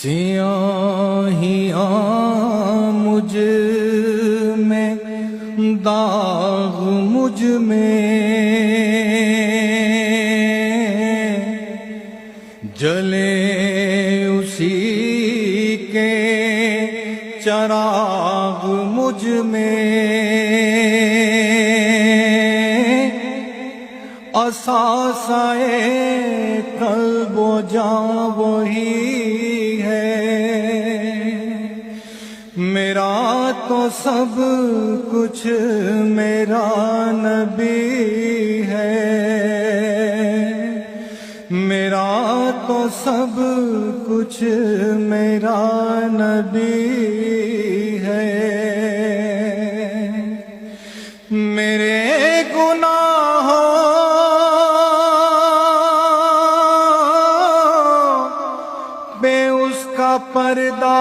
سیاہیاں مجھ میں داغ مجھ میں جلے اسی کے چراغ مجھ میں اثاثۂ قلب و جاں وہی ہے میرا تو سب کچھ میرا نبی ہے میرا تو سب کچھ میرا نبی ہے میرے گناہوں بے اس کا پردہ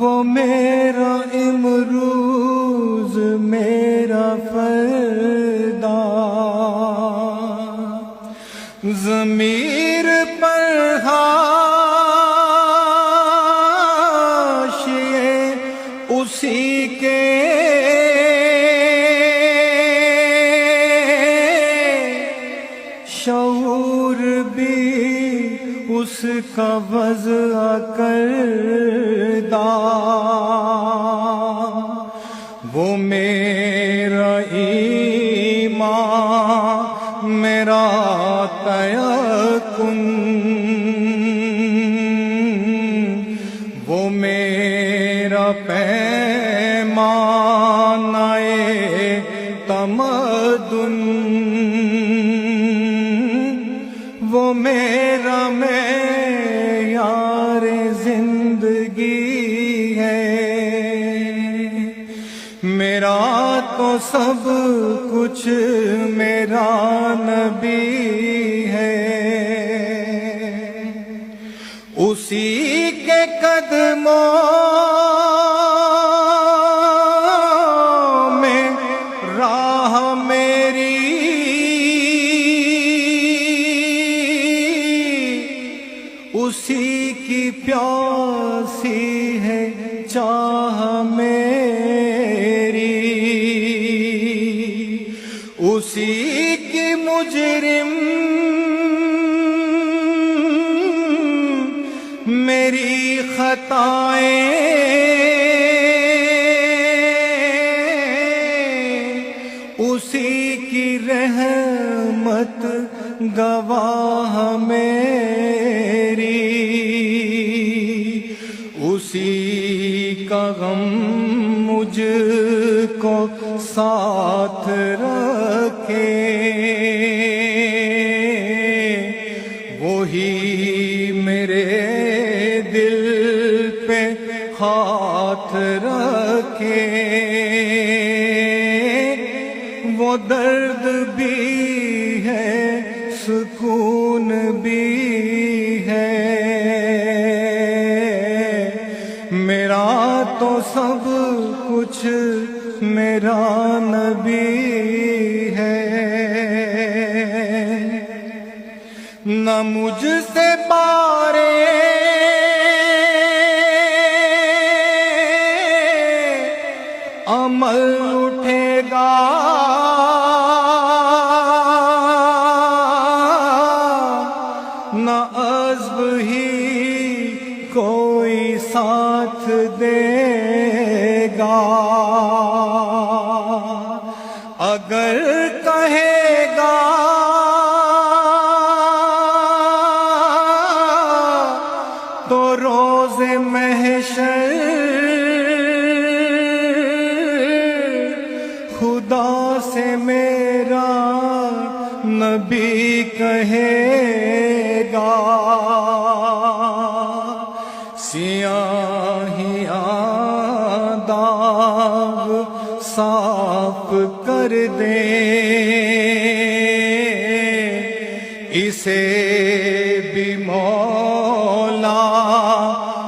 وہ میرا امروز میرا فردا ضمیر پر حاشیے اسی کے شعور بھی اس کا وضع کردہ وہ میرا ایمان میرا تیقن وہ میرا پیمانۂ تمدن وہ میرا معیار زندگی ہے میرا تو سب کچھ میرا نبی ہے اسی کے قدموں میں راہ میری اسی کی پیاسی ہے چاہ میری اسی کی مجرم میری خطائیں اسی کی رحمت گواہ میری اسی کا غم مجھ کو ساتھ رکھے وہی میرے دل پہ ہاتھ رکھے وہ درد بھی ہے سکون بھی ہے میرا تو سب کچھ میرا نبی ہے نہ مجھ سے پارے عمل اٹھے گا نہ عزم ہی کوئی ساتھ دے گا اگر کہے گا تو روز محشر خدا سے میرا نبی کہے گا سیاہیاں داغ صاف کر دے اسے بھی مولا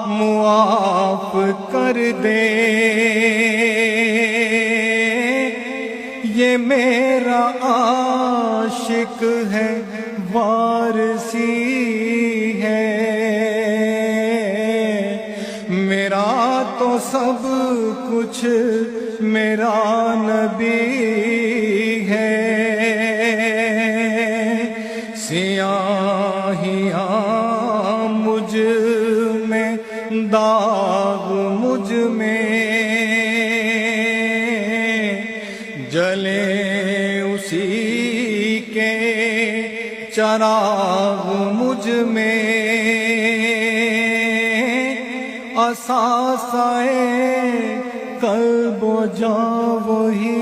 معاف کر دے یہ میرا عاشق ہے وارسی ہے، میرا تو سب کچھ میرا نبی ہے، سیاہیاں مجھ میں داغ مجھ میں، جلے اسی کے چراغ مجھ میں، اثاثۂ قلب و جاں وہی